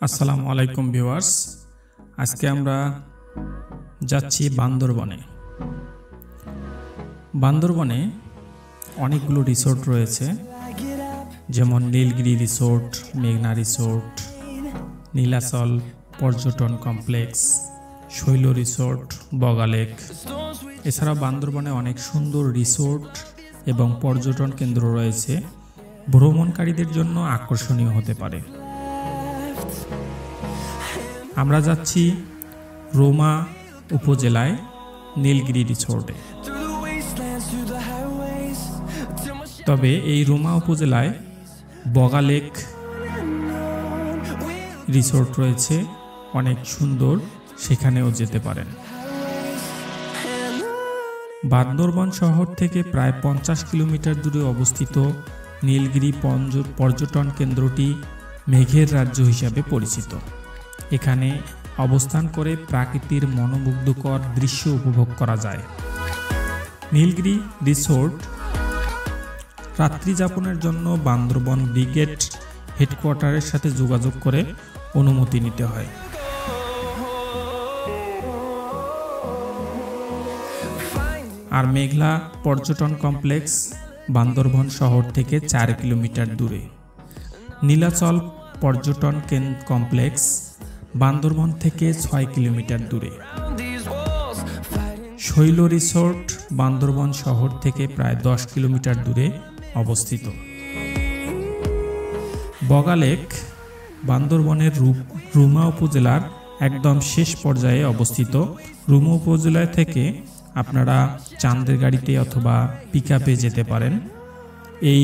আসসালামু আলাইকুম ভিউয়ার্স, আজকে আমরা যাচ্ছি বান্দরবনে। বান্দরবনে অনেকগুলো রিসোর্ট রয়েছে, যেমন নীলগিরি রিসোর্ট, মেঘনা রিসোর্ট, নীলাচল পর্যটন কমপ্লেক্স, শৈল রিসোর্ট, বগা লেক। এছাড়া বান্দরবনে অনেক সুন্দর রিসোর্ট এবং পর্যটন কেন্দ্র রয়েছে, ভ্রমণকারীদের জন্য আকর্ষণীয় হতে পারে। আমরা যাচ্ছি রোমা উপজেলায় নীলগিরি রিসোর্টে। তবে এই রোমা উপজেলায় বগা লেক রিসোর্ট রয়েছে, অনেক সুন্দর, সেখানেও যেতে পারেন। বান্দরবান শহর থেকে প্রায় 50 কিলোমিটার দূরে অবস্থিত নীলগিরি পর্যটন কেন্দ্রটি মেঘের রাজ্য হিসাবে পরিচিত। এখানে অবস্থান করে প্রাকৃতির মনোমুগ্ধকর দৃশ্য উপভোগ করা যায়। নীলগিরি রিসোর্ট রাত্রি যাপনের জন্য বান্দরবন ব্রিগেড হেডকোয়ার্টারের সাথে যোগাযোগ করে অনুমতি নিতে হয়। আর মেঘলা পর্যটন কমপ্লেক্স বান্দরবন শহর থেকে 4 কিলোমিটার দূরে। নীলাচল পর্যটন কমপ্লেক্স বান্দরবন থেকে 6 কিলোমিটার দূরে। শৈল রিসোর্ট বান্দরবন শহর থেকে প্রায় 10 কিলোমিটার দূরে অবস্থিত। বগা লেক বান্দরবনের রুমা উপজেলার একদম শেষ পর্যায়ে অবস্থিত। রুমা উপজেলা থেকে আপনারা চাঁদের গাড়িতে অথবা পিকআপে যেতে পারেন। এই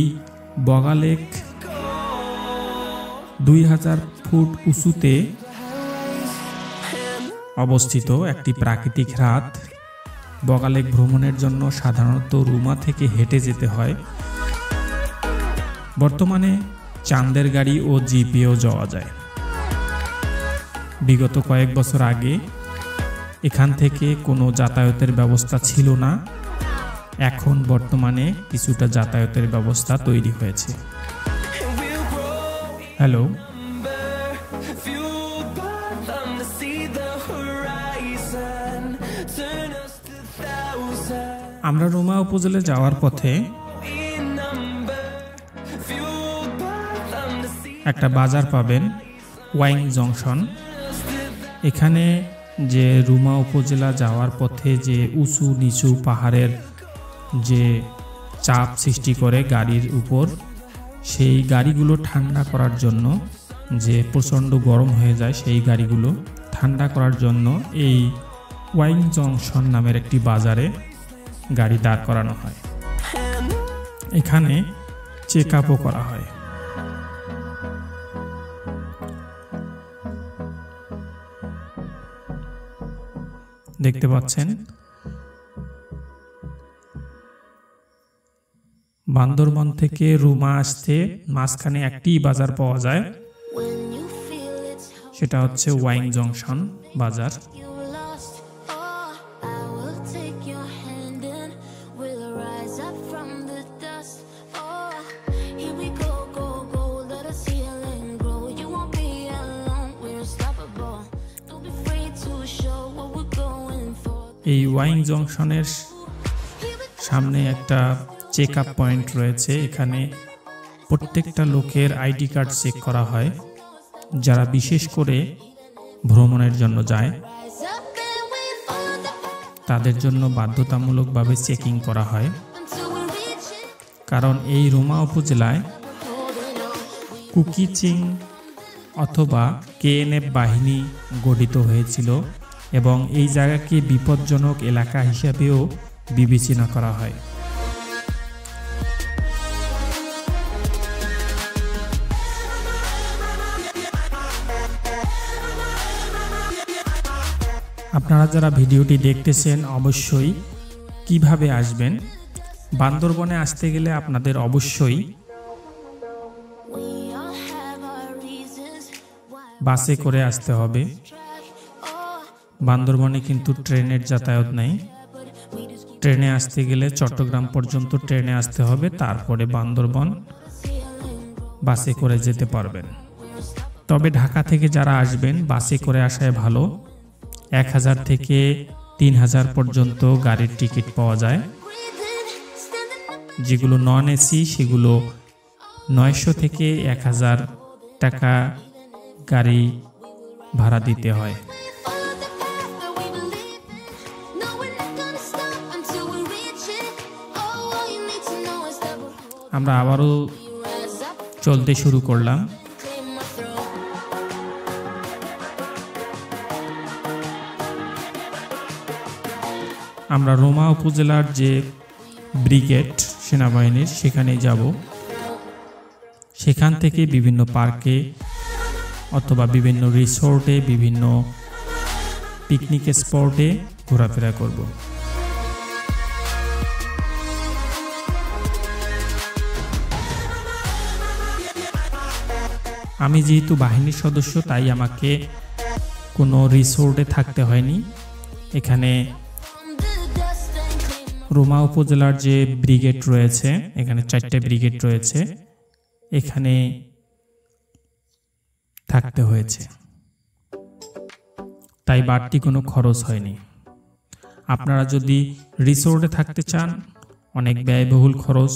বগা লেক 2000 ফুট উঁচুতে অবস্থিত একটি প্রাকৃতিক হ্রদ। বগা লেক ভ্রমণের জন্য সাধারণত রুমা থেকে হেঁটে যেতে হয়। বর্তমানে চাঁদের গাড়ি ও জিপেও যাওয়া যায়। বিগত কয়েক বছর আগে এখান থেকে কোনো যাতায়াতের ব্যবস্থা ছিল না, এখন বর্তমানে কিছুটা যাতায়াতের ব্যবস্থা তৈরি হয়েছে। হ্যালো, আমরা রোমা উপজেলায় যাওয়ার পথে একটা বাজার পাবেন, ওয়াইং জংশন। এখানে যে রুমা উপজেলা যাওয়ার পথে যে উঁচু নিচু পাহাড়ের যে চাপ সৃষ্টি করে গাড়ির উপর, সেই গাড়িগুলো ঠান্ডা করার জন্য, যে প্রচণ্ড গরম হয়ে যায় সেই গাড়িগুলো ঠান্ডা করার জন্য এই ওয়াইং জংশন নামের একটি বাজারে গাড়ি দাঁড় করানো হয়। এখানে চেক আপও করা হয়। দেখতে পাচ্ছেন বান্দরবন থেকে রুমা আসতে মাঝখানে একটি বাজার পাওয়া যায়, সেটা হচ্ছে ওয়াইং জংশন বাজার। এই ওয়াইং জংশনের সামনে একটা চেক আপ পয়েন্ট রয়েছে। এখানে প্রত্যেকটা লোকের আইডি কার্ড চেক করা হয়, যারা বিশেষ করে ভ্রমণের জন্য যায় তাদের জন্য বাধ্যতামূলকভাবে চেকিং করা হয়। কারণ এই রোমা উপজেলায় কুকিচিং অথবা কেএনএফ বাহিনী গঠিত হয়েছিল এবং এই জায়গাকে বিপজ্জনক এলাকা হিসাবেও বিবেচনা করা হয়। আপনারা যারা ভিডিওটি দেখতেছেন, অবশ্যই কিভাবে আসবেন। বান্দরবনে আসতে গেলে আপনাদের অবশ্যই বাসে করে আসতে হবে। বান্দরবনে কিন্তু ট্রেনের যাতায়াত নেই। ট্রেনে আসতে গেলে চট্টগ্রাম পর্যন্ত ট্রেনে আসতে হবে, তারপরে বান্দরবন বাসে করে যেতে পারবেন। তবে ঢাকা থেকে যারা আসবেন বাসে করে আসায় ভালো। 1000 থেকে 3000 পর্যন্ত গাড়ির টিকিট পাওয়া যায়। যেগুলো নন এসি সেগুলো 900 থেকে 1000 টাকা গাড়ি ভাড়া দিতে হয়। আমরা আবারও চলতে শুরু করলাম। আমরা রোমা উপজেলার যে ব্রিগেড সেনাবাহিনীর সেখানে যাব। সেখান থেকে বিভিন্ন পার্কে অথবা বিভিন্ন রিসোর্টে, বিভিন্ন পিকনিক স্পটে ঘোরাফেরা করব। আমি যেহেতু বাহিনীর সদস্য তাই আমাকে কোনো রিসোর্টে থাকতে হয়নি। এখানে রোমা উপজেলার যে ব্রিগেড রয়েছে, এখানে 4টে ব্রিগেড রয়েছে, এখানে থাকতে হয়েছে, তাই বাড়তি কোনো খরচ হয়নি। আপনারা যদি রিসোর্টে থাকতে চান অনেক ব্যয়বহুল খরচ,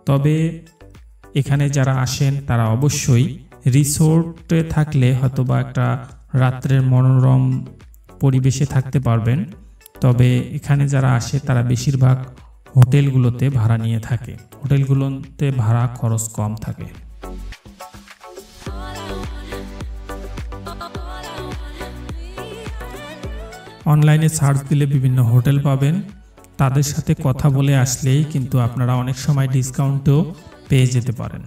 তবে এখানে যারা আসেন তারা অবশ্যই রিসোর্টে থাকলে হয়তোবা একটা রাত্রের মনোরম পরিবেশে থাকতে পারবেন। তবে এখানে যারা আসে তারা বেশিরভাগ হোটেলগুলোতে ভাড়া নিয়ে থাকে। হোটেলগুলোতে ভাড়া খরচ কম থাকে। অনলাইনে সার্চ দিলে বিভিন্ন হোটেল পাবেন। তাদের সাথে কথা বলে আসলেই কিন্তু আপনারা অনেক সময় ডিসকাউন্টও পেয়ে যেতে পারেন।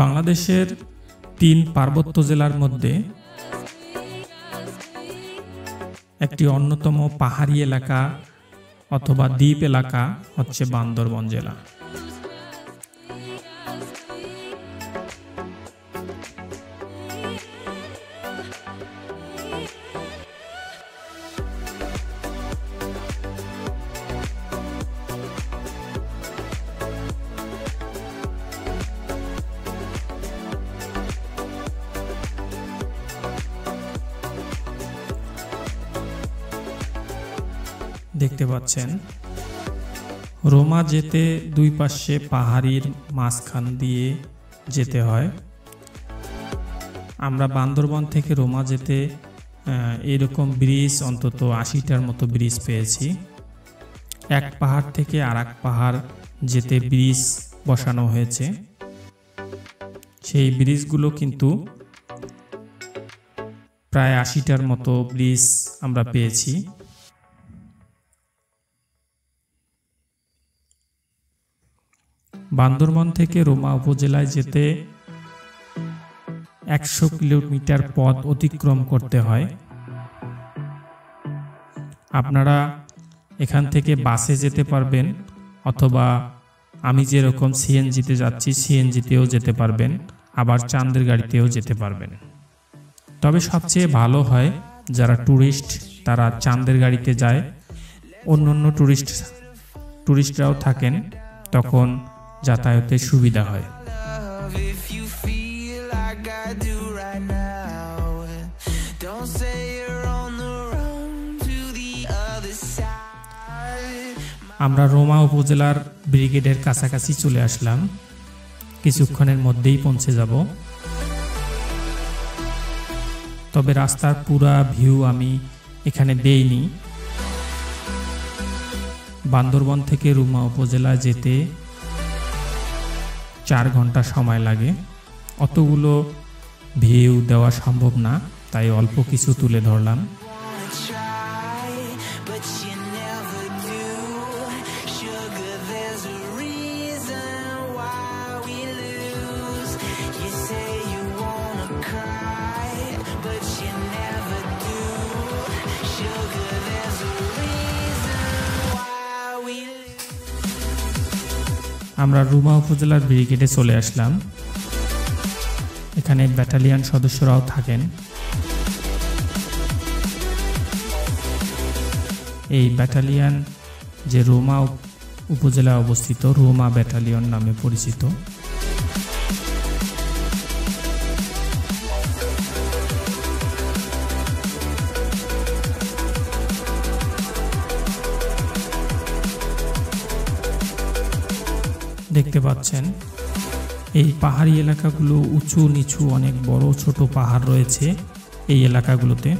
বাংলাদেশের 3 পার্বত্য জেলার মধ্যে একটি অন্যতম পাহাড়ি এলাকা অথবা দ্বীপ এলাকা হচ্ছে বান্দরবন জেলা। দেখতে পাচ্ছেন রোমা যেতে দুই পাশে পাহাড়ির মাঝখান দিয়ে যেতে হয়। আমরা বান্দরবন থেকে রোমা যেতে এরকম ব্রিজ অন্তত 80টার মতো ব্রিজ পেয়েছি। এক পাহাড় থেকে আরেক পাহাড় যেতে ব্রিজ বসানো হয়েছে। সেই ব্রিজগুলো কিন্তু প্রায় 80টার মতো ব্রিজ আমরা পেয়েছি। বান্দরবন থেকে রোমা উপজেলায় যেতে 100 কিলোমিটার পথ অতিক্রম করতে হয়। আপনারা এখান থেকে বাসে যেতে পারবেন অথবা আমি যেরকম সিএনজিতে যাচ্ছি সিএনজিতেও যেতে পারবেন, আবার চাঁদের গাড়িতেও যেতে পারবেন। তবে সবচেয়ে ভালো হয় যারা ট্যুরিস্ট তারা চাঁদের গাড়িতে যায়। অন্য ট্যুরিস্টরাও থাকেন, তখন যাতায়াতের সুবিধা হয়। আমরা রোমা উপজেলার ব্রিগেডের কাছাকাছি চলে আসলাম, কিছুক্ষণের মধ্যেই পৌঁছে যাব। তবে রাস্তার পুরা ভিউ আমি এখানে দেইনি। বান্দরবন থেকে রোমা উপজেলা যেতে 4 ঘন্টা সময় লাগে। অতগুলো ভিউ দেওয়া সম্ভব না, তাই অল্প কিছু তুলে ধরলাম। আমরা রুমা উপজেলার ব্রিগেডে চলে আসলাম। এখানে ব্যাটালিয়ন সদস্যরাও থাকেন। এই ব্যাটালিয়ন যে রুমা উপজেলায় অবস্থিত, রুমা ব্যাটালিয়ন নামে পরিচিত। দেখতে পাচ্ছেন এই পাহাড়ি এলাকাগুলো উঁচু নিচু, অনেক বড় ছোট পাহাড় রয়েছে এই এলাকাগুলোতে।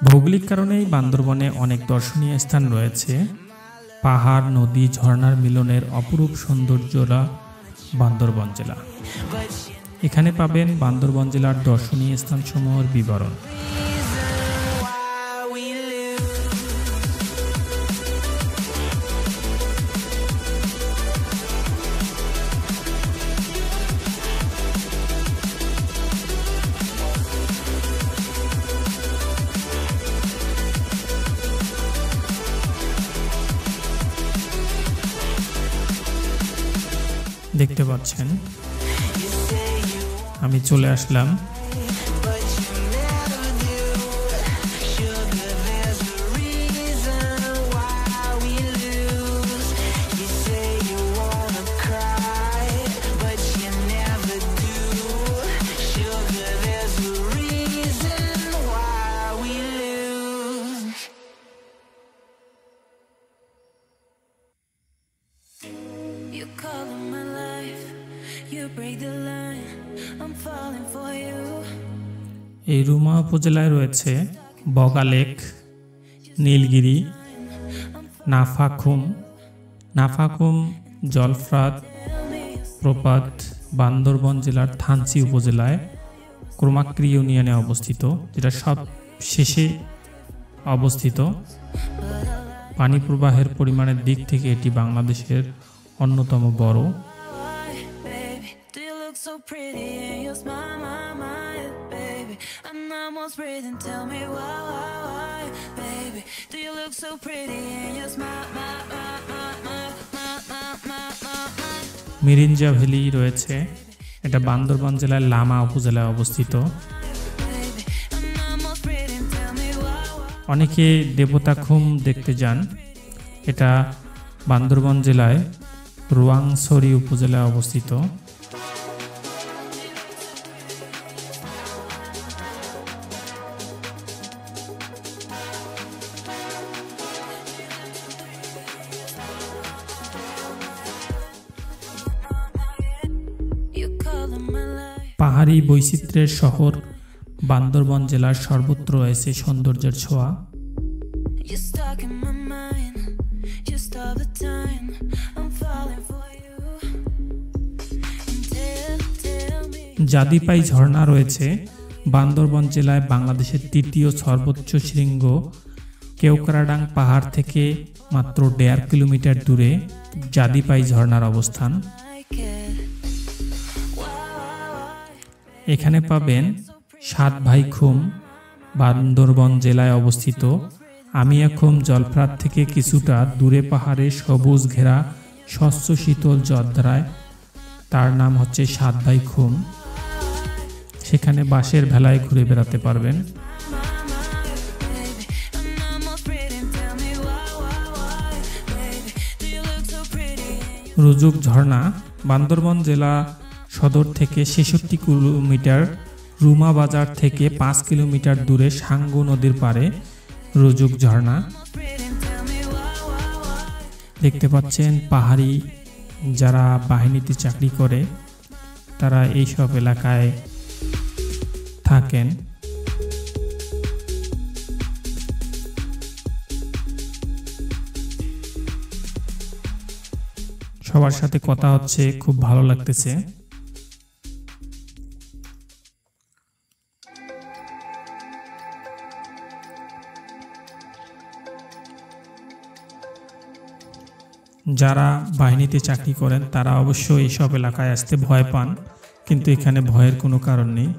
ভৌগোলিক কারণেই বান্দরবনে অনেক দর্শনীয় স্থান রয়েছে। পাহাড়, নদী, ঝর্ণার মিলনের অপরূপ সৌন্দর্যরা বান্দরবন জেলা। এখানে পাবেন বান্দরবন জেলার দর্শনীয় স্থানসমূহের বিবরণ। দেখতে পাচ্ছেন আমি চলে আসলাম এই রুমা উপজেলায় রয়েছে বগালেক, নীলগিরি, নাফাখুম জলফ্রাত প্রপাত বান্দরবন জেলার থানচি উপজেলায় ক্রমাক্রি ইউনিয়নে অবস্থিত, যেটা সব শেষে অবস্থিত। পানি প্রবাহের পরিমাণের দিক থেকে এটি বাংলাদেশের অন্যতম বড়। মিরিঞ্জা ভ্যালি রয়েছে, এটা বান্দরবান জেলার লামা উপজেলায় অবস্থিত। অনেকে দেবতাখুম দেখতে যান, এটা বান্দরবান জেলায় রোয়াংছড়ি উপজেলায় অবস্থিত। পাহাড়ি বৈচিত্র্যের শহর বান্দরবন জেলার সর্বত্র রয়েছে সৌন্দর্যের ছোঁয়া। জাদিপাই ঝর্ণা রয়েছে বান্দরবন জেলায়, বাংলাদেশের তৃতীয় সর্বোচ্চ শৃঙ্গ কেওক্রাডাং পাহাড় থেকে মাত্র 1.5 কিলোমিটার দূরে জাদিপাই ঝর্ণার অবস্থান। এখানে পাবেন সাতভাইখুম, বান্দরবন জেলায় অবস্থিত। আমিয়াখুম জলফ্রাত থেকে কিছুটা দূরে পাহাড়ে সবুজ ঘেরা স্বচ্ছ শীতল জলধারায়, তার নাম হচ্ছে সাতভাইখুম। সেখানে বাঁশের ভেলায় ঘুরে বেড়াতে পারবেন। রুজুক ঝর্ণা বান্দরবন জেলা সদর থেকে 66 কিলোমিটার, রুমা বাজার থেকে 5 কিলোমিটার দূরে সাঙ্গু নদীর পাড়ে রুজুক ঝর্ণা। দেখতে পাচ্ছেন পাহাড়ি যারা বাহিনীতে চাকরি করে তারা এইসব এলাকায় থাকেন। সবার সাথে কথা হচ্ছে, খুব ভালো লাগতেছে। যারা বাহিনীতে চাকরি করেন তারা অবশ্যই এইসব এলাকায় আসতে ভয় পান, কিন্তু এখানে ভয়ের কোনো কারণ নেই।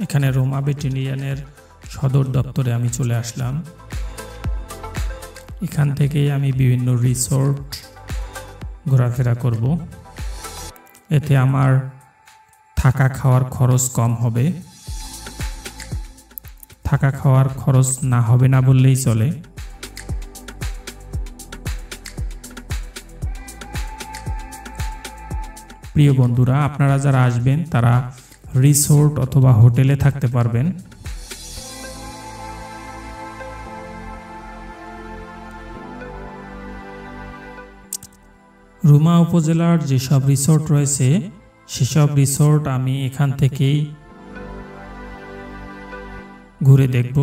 এখানে রোমা ব্যাটালিয়নের সদর দপ্তরে আমি চলে আসলাম। এখান থেকেই আমি বিভিন্ন রিসোর্ট ঘোরাফেরা করব, এতে আমার থাকা খাওয়ার খরচ কম হবে। থাকা খাওয়ার খরচ না হবে না বললেই চলে। প্রিয় বন্ধুরা, আপনারা যারা আসবেন তারা রিসোর্ট অথবা হোটেলে থাকতে পারবেন। রুমা উপজেলার যেসব রিসোর্ট রয়েছে সেসব রিসোর্ট আমি এখান থেকেই ঘুরে দেখব।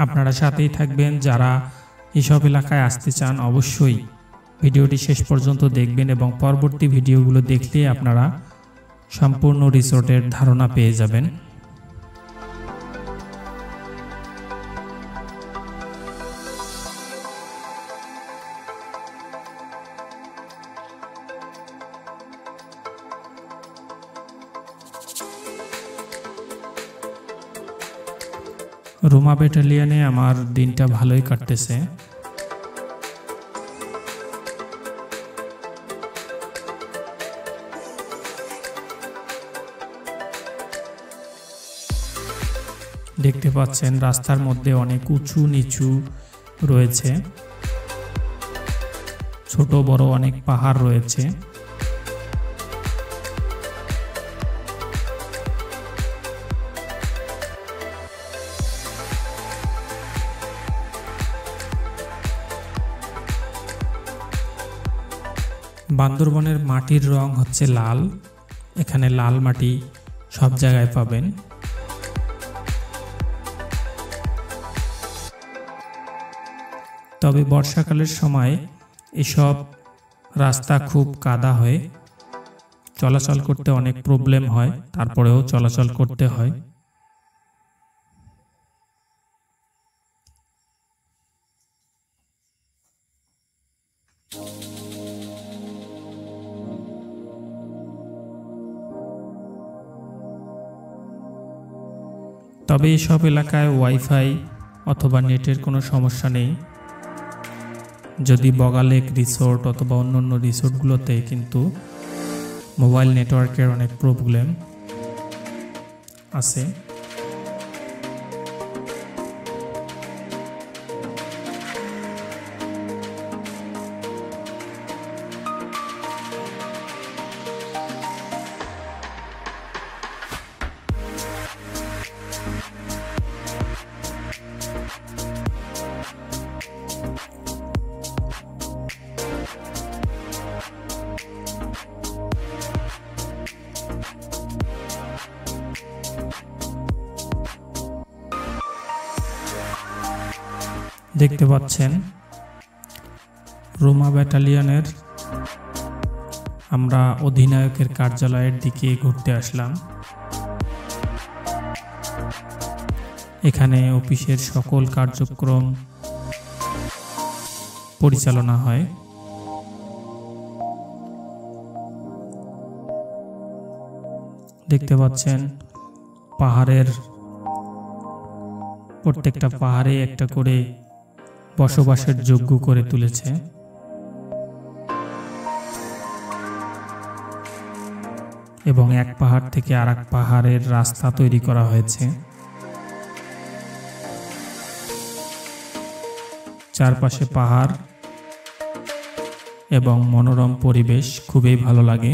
আপনারা সাথেই থাকবেন। যারা এসব এলাকায় আসতে চান অবশ্যই ভিডিওটি শেষ পর্যন্ত দেখবেন এবং পরবর্তী ভিডিওগুলো দেখলে আপনারা সম্পূর্ণ রিসোর্টের ধারণা পেয়ে যাবেন। রোমা ব্যাটালিয়নে আমার দিনটা ভালোই কাটতেছে। দেখতে পাচ্ছেন রাস্তার মধ্যে অনেক উঁচু নিচু রয়েছে, ছোট বড় অনেক পাহাড় রয়েছে। বান্দরবনের মাটির রং হচ্ছে লাল। এখানে লাল মাটি সব জায়গায় পাবেন। তবে বর্ষাকালের সময় এসব রাস্তা খুব কাদা হয়ে চলাচল করতে অনেক প্রবলেম হয়, তারপরেও চলাচল করতে হয়। তবে এসব এলাকায় ওয়াইফাই অথবা নেটের কোনো সমস্যা নেই। যদি বগালেক রিসোর্ট অথবা অন্যান্য রিসোর্টগুলোতে কিন্তু মোবাইল নেটওয়ার্কের অনেক প্রবলেম আছে। দেখতে পাচ্ছেন রোমা ব্যাটালিয়নের আমরা অধিনায়কের কার্যালয়ের দিকে ঘুরতে আসলাম। এখানে অফিসের সকল কার্যক্রম পরিচালনা হয়। দেখতে পাচ্ছেন পাহাড়ের প্রত্যেকটা পাহাড়ে একটা করে বসবাসের যোগ্য করে তুলেছে। এবং এক পাহাড় থেকে আরেক পাহাড়ের রাস্তা তৈরি করা হয়েছে। চারপাশে পাহাড় এবং মনোরম পরিবেশ, খুবই ভালো লাগে।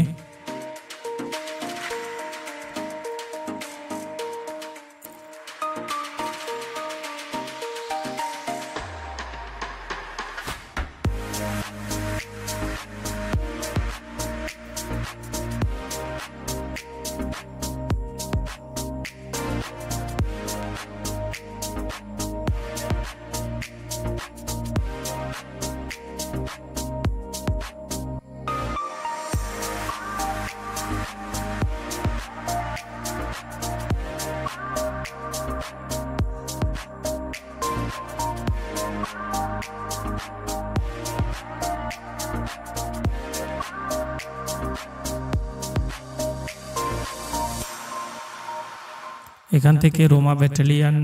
এখান থেকে রোমা ব্যাটালিয়ন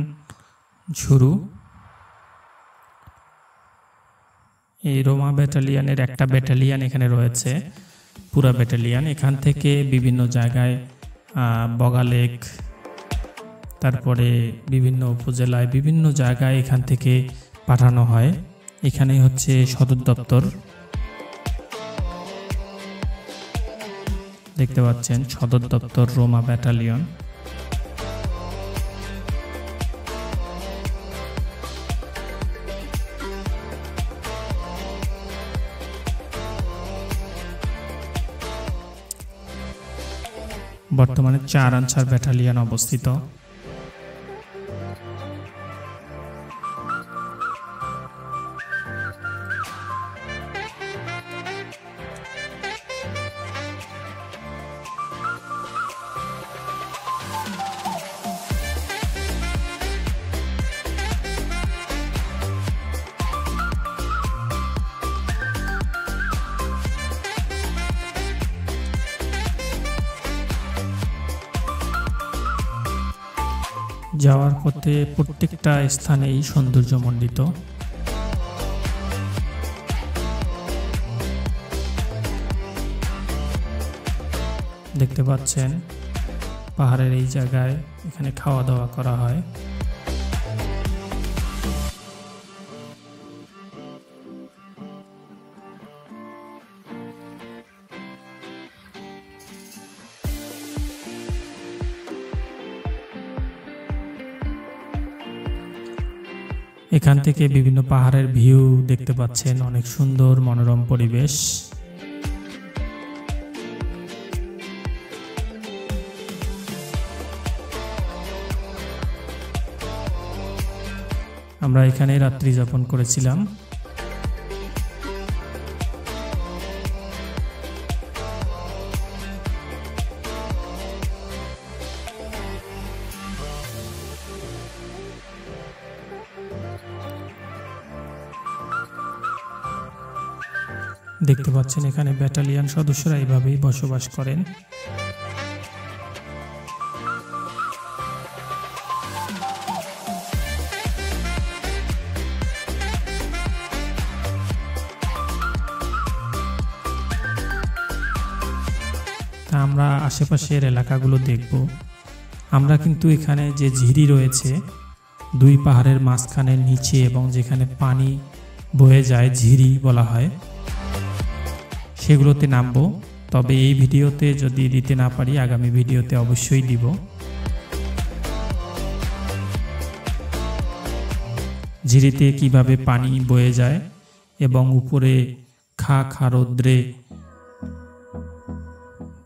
শুরু। এই রোমা ব্যাটালিয়নের একটা ব্যাটালিয়ন এখানে রয়েছে, পুরা ব্যাটালিয়ন। এখান থেকে বিভিন্ন জায়গায় বগালেক, তারপরে বিভিন্ন উপজেলায় বিভিন্ন জায়গায় এখান থেকে পাঠানো হয়। এখানেই হচ্ছে সদর দপ্তর, দেখতে পাচ্ছেন সদর দপ্তর রোমা ব্যাটালিয়ন। বর্তমানে 4 আনসার ব্যাটালিয়ন অবস্থিত। যাওয়ার পথে প্রত্যেকটা স্থানেই সৌন্দর্যমণ্ডিত। দেখতে পাচ্ছেন পাহাড়ের এই জায়গায় এখানে খাওয়া দাওয়া করা হয়। এখান থেকে বিভিন্ন পাহাড়ের ভিউ দেখতে পাচ্ছেন, অনেক সুন্দর মনোরম পরিবেশ। আমরা এখানে রাত্রি যাপন করেছিলাম। দেখতে পাচ্ছেন এখানে ব্যাটালিয়ন সদস্যরা এইভাবেই বসবাস করেন। আমরা আশেপাশের এলাকাগুলো দেখব। আমরা কিন্তু এখানে যে ঝিরি রয়েছে, 2 পাহাড়ের মাঝখানে নিচে এবং যেখানে পানি বয়ে যায় ঝিরি বলা হয়, সেগুলোতে নামবো। তবে এই ভিডিওতে যদি দিতে না পারি, আগামী ভিডিওতে অবশ্যই দিব। ঝিরিতে কিভাবে পানি বয়ে যায় এবং উপরে খা রৌদ্রে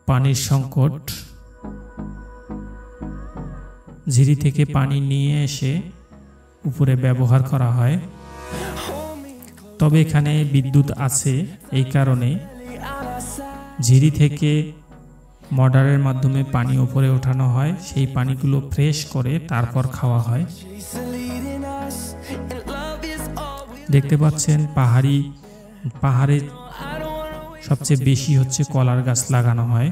পানির সংকট, ঝিরি থেকে পানি নিয়ে এসে উপরে ব্যবহার করা হয়। তবে এখানে বিদ্যুৎ আছে, এই কারণে ঝিরি থেকে মোটরের মাধ্যমে পানি উপরে ওঠানো হয়। সেই পানিগুলো ফ্রেশ করে তারপর খাওয়া হয়। দেখতে পাচ্ছেন পাহাড়ে সবচেয়ে বেশি হচ্ছে কলার গাছ লাগানো হয়।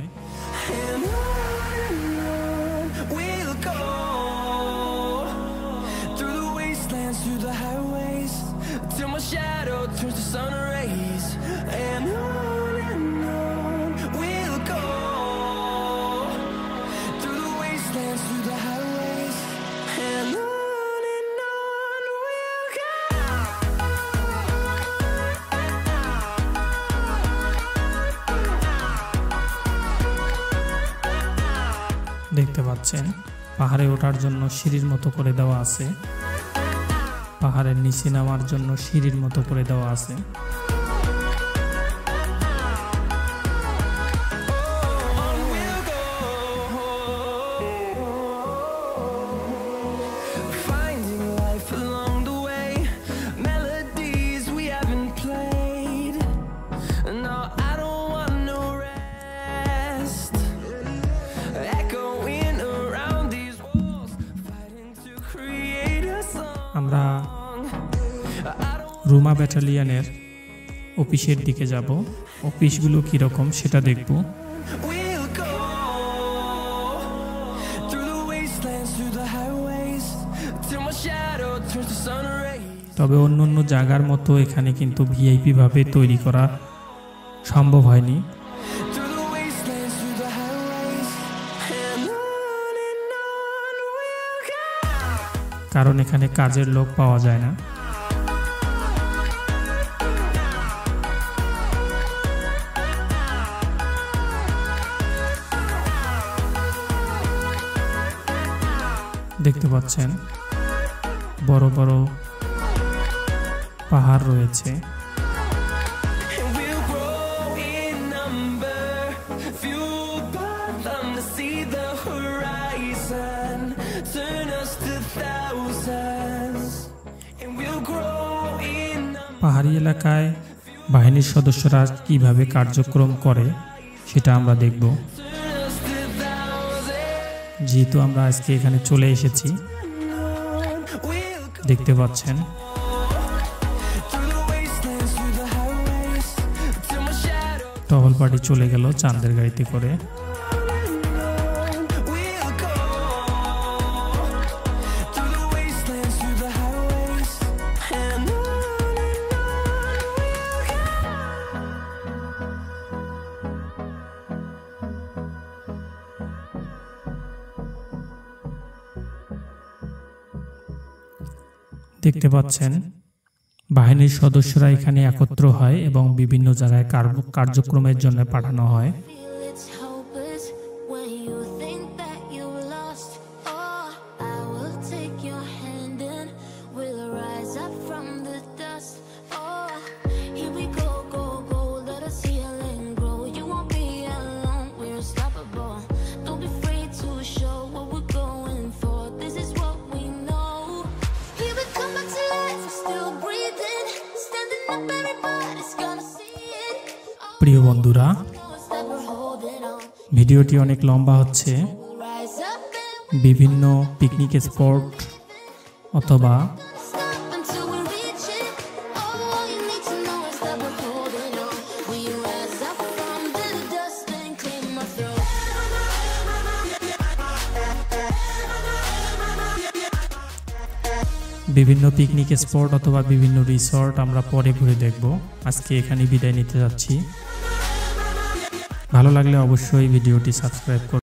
দেখতে পাচ্ছেন পাহাড়ে ওঠার জন্য সিঁড়ির মতো করে দেওয়া আছে, পাহাড়ের নিচে নামার জন্য সিঁড়ির মতো করে দেওয়া আছে। আমরা রোমা ব্যাটালিয়নের অফিসের দিকে যাব, অফিসগুলো কীরকম সেটা দেখব। We'll go through the wastelands, through the তবে অন্য জায়গার মতো এখানে কিন্তু ভিআইপি ভাবে তৈরি করা সম্ভব হয়নি। কারণ এখানে কাজের লোক পাওয়া যায় না। দেখতে পাচ্ছেন বড় বড় পাহাড় রয়েছে। পাহাড়ি এলাকায় বাহিনীর সদস্যরা কিভাবে কার্যক্রম করে সেটা আমরা দেখব। যেহেতু আমরা আজকে এখানে চলে এসেছি, দেখতে পাচ্ছেন টহল পার্টি চলে গেল চাঁদের গাড়িতে করে। দেখতে পাচ্ছেন বাহিনীর সদস্যরা এখানে একত্র হয় এবং বিভিন্ন জায়গায় কার্যক্রমের জন্য পাঠানো হয়। প্রিয় বন্ধুরা, ভিডিওটি অনেক লম্বা হচ্ছে। বিভিন্ন পিকনিক স্পট অথবা বিভিন্ন পিকনিক স্পট অথবা বিভিন্ন রিসর্ট আমরা পরে ঘুরে দেখব। আজকে এখানে বিদায় নিতে যাচ্ছি। ভালো লাগলে অবশ্যই ভিডিওটি সাবস্ক্রাইব করুন।